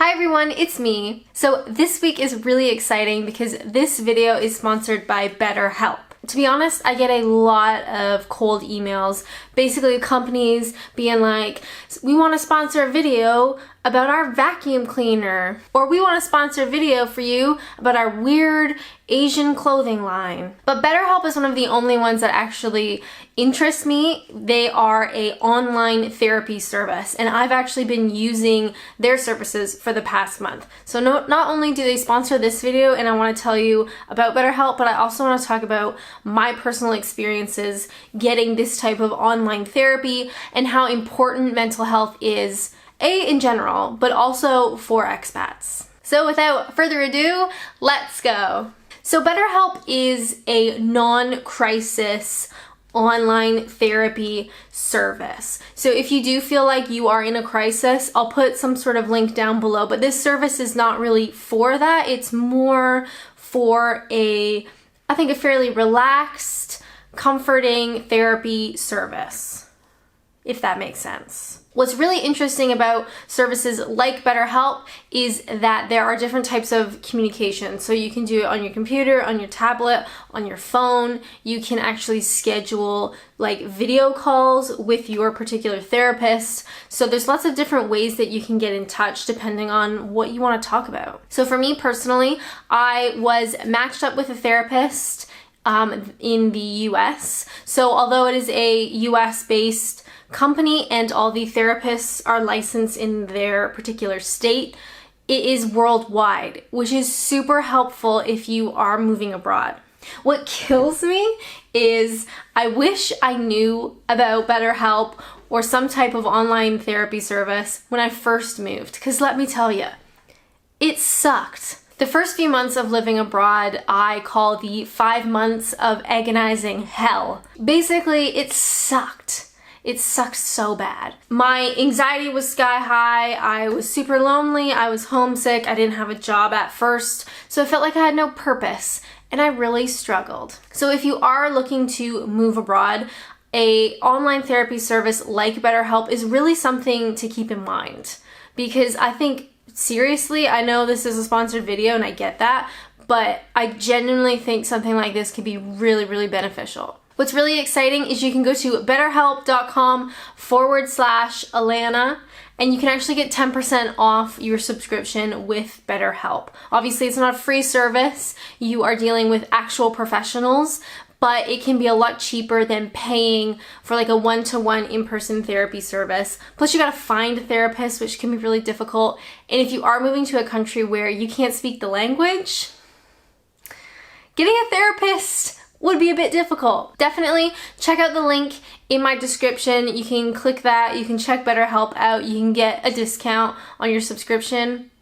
Hi everyone, it's me. So this week is really exciting because this video is sponsored by BetterHelp. To be honest, I get a lot of cold emails, basically companies being like, we want to sponsor a video about our vacuum cleaner, or we want to sponsor a video for you about our weird Asian clothing line. But BetterHelp is one of the only ones that actually interest me. They are an online therapy service, and I've actually been using their services for the past month. So not only do they sponsor this video, and I want to tell you about BetterHelp, but I also want to talk about my personal experiences getting this type of online therapy and how important mental health is, in general, but also for expats. So without further ado, let's go. So BetterHelp is a non-crisis online therapy service. So if you do feel like you are in a crisis, I'll put some sort of link down below, but this service is not really for that. It's more for I think a fairly relaxed, comforting therapy service, if that makes sense. What's really interesting about services like BetterHelp is that there are different types of communication. So you can do it on your computer, on your tablet, on your phone. You can actually schedule like video calls with your particular therapist. So there's lots of different ways that you can get in touch depending on what you want to talk about. So for me personally, I was matched up with a therapist in the US. So although it is a US based company and all the therapists are licensed in their particular state, it is worldwide, which is super helpful if you are moving abroad. What kills me is I wish I knew about BetterHelp or some type of online therapy service when I first moved, because let me tell you, it sucked. The first few months of living abroad, I call the 5 months of agonizing hell. Basically, it sucked. It sucked so bad. My anxiety was sky high, I was super lonely, I was homesick, I didn't have a job at first, so I felt like I had no purpose, and I really struggled. So if you are looking to move abroad, an online therapy service like BetterHelp is really something to keep in mind. Because I think, seriously, I know this is a sponsored video and I get that, but I genuinely think something like this could be really, really beneficial. What's really exciting is you can go to betterhelp.com/Alana and you can actually get 10% off your subscription with BetterHelp. Obviously, it's not a free service. You are dealing with actual professionals, but it can be a lot cheaper than paying for like a one-to-one in-person therapy service. Plus, you gotta find a therapist, which can be really difficult. And if you are moving to a country where you can't speak the language, getting a therapist would be a bit difficult. Definitely check out the link in my description. You can click that, you can check BetterHelp out, you can get a discount on your subscription.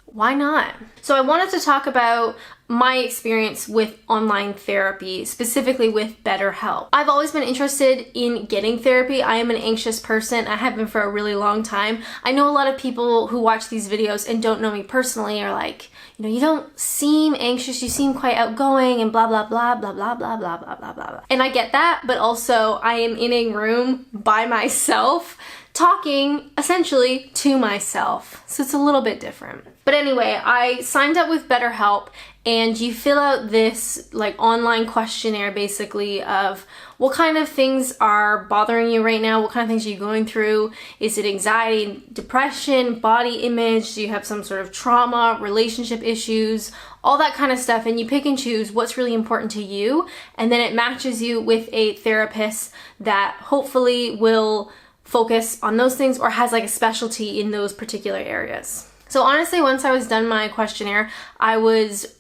Why not? So I wanted to talk about my experience with online therapy, specifically with BetterHelp. I've always been interested in getting therapy. I am an anxious person. I have been for a really long time. I know a lot of people who watch these videos and don't know me personally are like, you don't seem anxious, you seem quite outgoing and blah, blah, blah, blah, blah, blah, blah, blah, blah, blah. And I get that, but also I am in a room by myself talking essentially to myself. So it's a little bit different. But anyway, I signed up with BetterHelp and you fill out this like online questionnaire basically of what kind of things are bothering you right now, what kind of things are you going through, is it anxiety, depression, body image, do you have some sort of trauma, relationship issues, all that kind of stuff, and you pick and choose what's really important to you, and then it matches you with a therapist that hopefully will focus on those things or has like a specialty in those particular areas. So honestly, once I was done my questionnaire, I was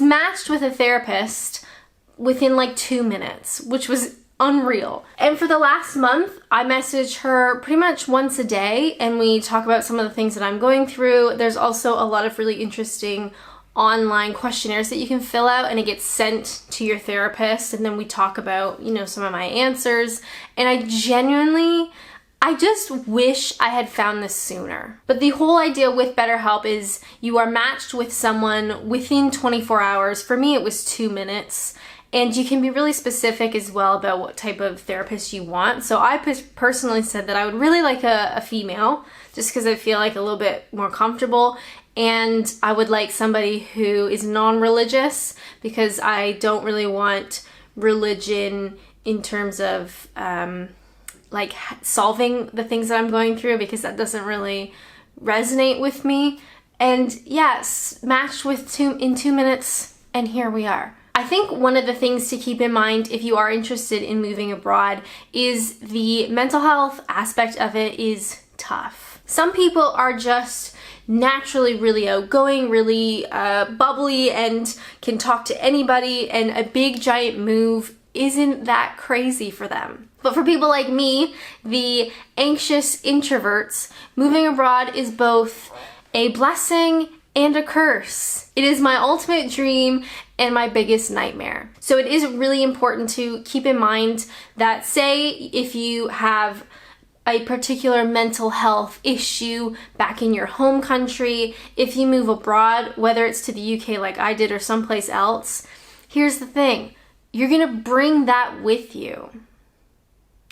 matched with a therapist within like 2 minutes, which was unreal. And for the last month, I message her pretty much once a day and we talk about some of the things that I'm going through. There's also a lot of really interesting online questionnaires that you can fill out and it gets sent to your therapist, and then we talk about, some of my answers. And I just wish I had found this sooner. But the whole idea with BetterHelp is you are matched with someone within 24 hours. For me, it was 2 minutes. And you can be really specific as well about what type of therapist you want. So I personally said that I would really like a female, just because I feel like a little bit more comfortable. And I would like somebody who is non-religious, because I don't really want religion in terms of like solving the things that I'm going through, because that doesn't really resonate with me. And yes, matched with in 2 minutes, and here we are. I think one of the things to keep in mind if you are interested in moving abroad is the mental health aspect of it is tough. Some people are just naturally really outgoing, really bubbly, and can talk to anybody, and a big giant move isn't that crazy for them. But for people like me, the anxious introverts, moving abroad is both a blessing and a curse. It is my ultimate dream and my biggest nightmare. So it is really important to keep in mind that, say if you have a particular mental health issue back in your home country, if you move abroad, whether it's to the UK like I did or someplace else, here's the thing, you're gonna bring that with you.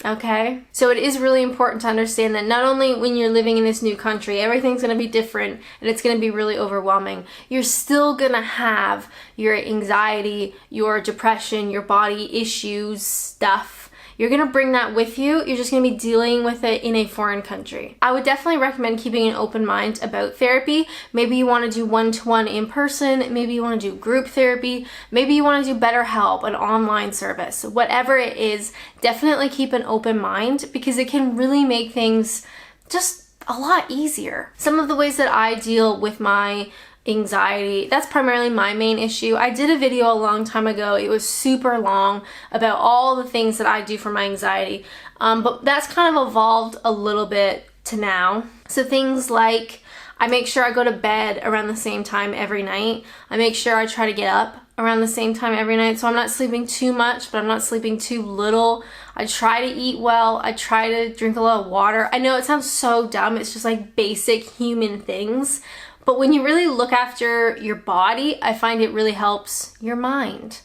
Okay? So it is really important to understand that not only when you're living in this new country, everything's gonna be different and it's gonna be really overwhelming, you're still gonna have your anxiety, your depression, your body issues, stuff. You're gonna bring that with you. You're just gonna be dealing with it in a foreign country. I would definitely recommend keeping an open mind about therapy. Maybe you wanna do one-to-one in person, maybe you wanna do group therapy, maybe you wanna do BetterHelp, an online service. Whatever it is, definitely keep an open mind, because it can really make things just a lot easier. Some of the ways that I deal with my anxiety, that's primarily my main issue. I did a video a long time ago, it was super long, about all the things that I do for my anxiety, but that's kind of evolved a little bit to now. So things like, I make sure I go to bed around the same time every night. I make sure I try to get up around the same time every night, so I'm not sleeping too much, but I'm not sleeping too little. I try to eat well. I try to drink a lot of water. I know it sounds so dumb, it's just like basic human things. But when you really look after your body, I find it really helps your mind.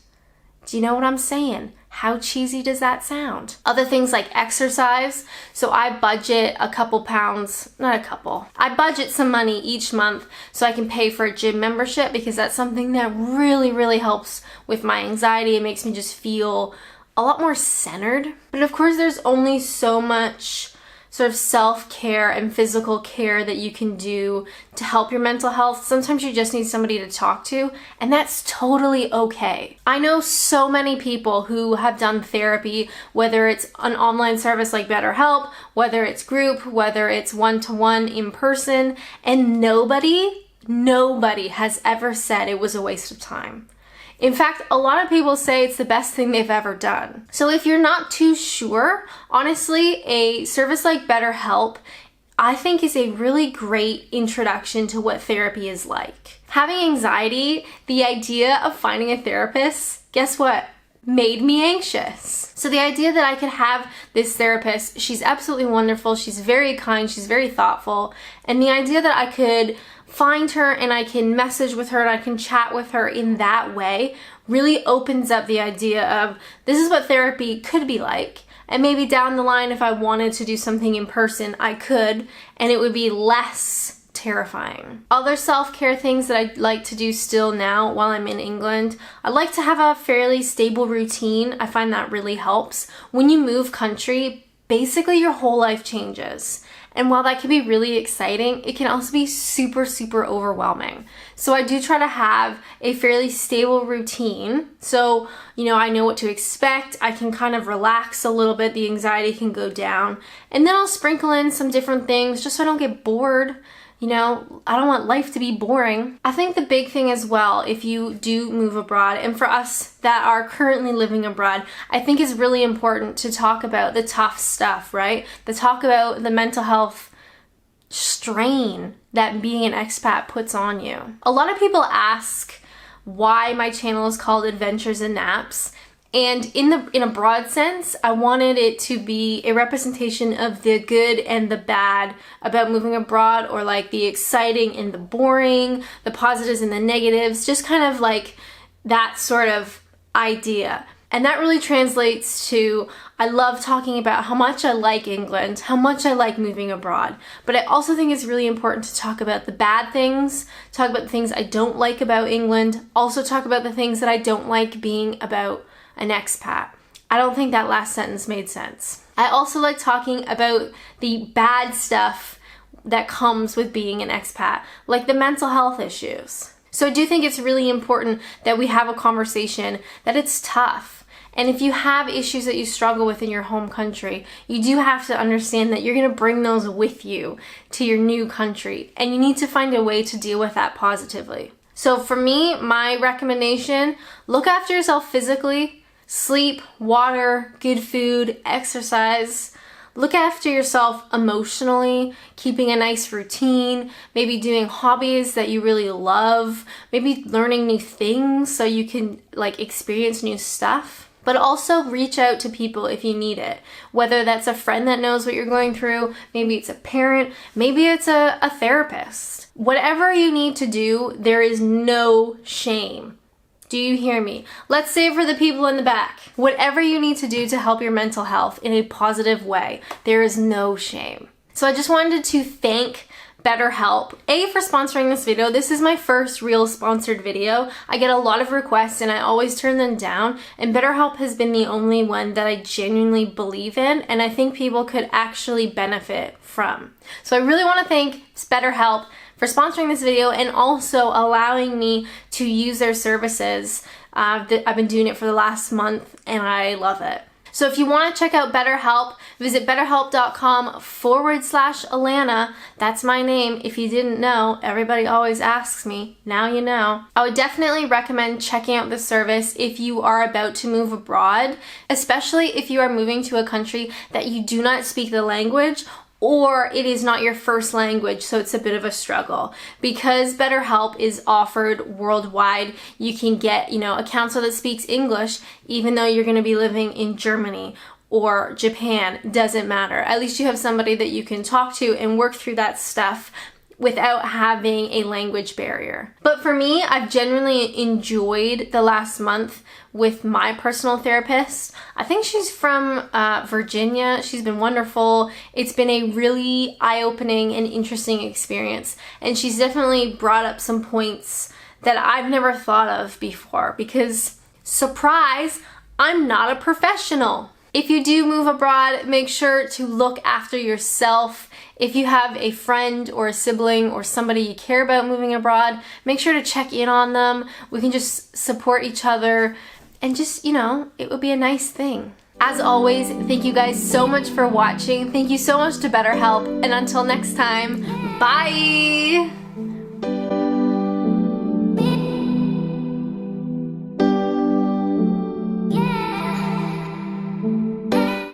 Do you know what I'm saying? How cheesy does that sound? Other things like exercise. So I budget a couple pounds, not a couple. I budget some money each month so I can pay for a gym membership, because that's something that really, really helps with my anxiety. It makes me just feel a lot more centered. But of course, there's only so much sort of self-care and physical care that you can do to help your mental health. Sometimes you just need somebody to talk to, and that's totally okay. I know so many people who have done therapy, whether it's an online service like BetterHelp, whether it's group, whether it's one-to-one in person, and nobody has ever said it was a waste of time. In fact, a lot of people say it's the best thing they've ever done. So if you're not too sure, honestly, a service like BetterHelp, I think, is a really great introduction to what therapy is like. Having anxiety, the idea of finding a therapist, guess what? Made me anxious. So the idea that I could have this therapist, she's absolutely wonderful, she's very kind, she's very thoughtful, and the idea that I could find her and I can message with her and I can chat with her in that way really opens up the idea of this is what therapy could be like. And maybe down the line, if I wanted to do something in person, I could, and it would be less terrifying. Other self-care things that I'd like to do still now while I'm in England, I'd like to have a fairly stable routine. I find that really helps. When you move country, basically your whole life changes. And while that can be really exciting, it can also be super, super overwhelming. So I do try to have a fairly stable routine. So, I know what to expect. I can kind of relax a little bit. The anxiety can go down. And then I'll sprinkle in some different things just so I don't get bored. I don't want life to be boring. I think the big thing as well, if you do move abroad, and for us that are currently living abroad, I think is really important to talk about the tough stuff, right? To talk about the mental health strain that being an expat puts on you. A lot of people ask why my channel is called Adventures and Naps. And in a broad sense, I wanted it to be a representation of the good and the bad about moving abroad, or like the exciting and the boring, the positives and the negatives, just kind of like that sort of idea. And that really translates to, I love talking about how much I like England, how much I like moving abroad. But I also think it's really important to talk about the bad things, talk about the things I don't like about England, also talk about the things that I don't like being about an expat. I don't think that last sentence made sense. I also like talking about the bad stuff that comes with being an expat, like the mental health issues. So I do think it's really important that we have a conversation, that it's tough. And if you have issues that you struggle with in your home country, you do have to understand that you're going to bring those with you to your new country. And you need to find a way to deal with that positively. So for me, my recommendation, look after yourself physically, sleep, water, good food, exercise. Look after yourself emotionally, keeping a nice routine, maybe doing hobbies that you really love, maybe learning new things so you can experience new stuff. But also reach out to people if you need it. Whether that's a friend that knows what you're going through, maybe it's a parent, maybe it's a therapist. Whatever you need to do, there is no shame. Do you hear me? Let's say it for the people in the back. Whatever you need to do to help your mental health in a positive way, there is no shame. So I just wanted to thank BetterHelp, for sponsoring this video. This is my first real sponsored video. I get a lot of requests and I always turn them down, and BetterHelp has been the only one that I genuinely believe in and I think people could actually benefit from. So I really want to thank BetterHelp for sponsoring this video and also allowing me to use their services. I've been doing it for the last month and I love it. So if you want to check out BetterHelp, visit betterhelp.com/Alana. That's my name. If you didn't know, everybody always asks me. Now you know. I would definitely recommend checking out the service if you are about to move abroad, especially if you are moving to a country that you do not speak the language, or it is not your first language, so it's a bit of a struggle. Because BetterHelp is offered worldwide, you can get, a counselor that speaks English, even though you're gonna be living in Germany or Japan, doesn't matter. At least you have somebody that you can talk to and work through that stuff without having a language barrier. But for me, I've genuinely enjoyed the last month with my personal therapist. I think she's from Virginia. She's been wonderful. It's been a really eye-opening and interesting experience. And she's definitely brought up some points that I've never thought of before because, surprise, I'm not a professional. If you do move abroad, make sure to look after yourself. If you have a friend or a sibling or somebody you care about moving abroad, make sure to check in on them. We can just support each other and just, it would be a nice thing. As always, thank you guys so much for watching. Thank you so much to BetterHelp. And until next time, bye!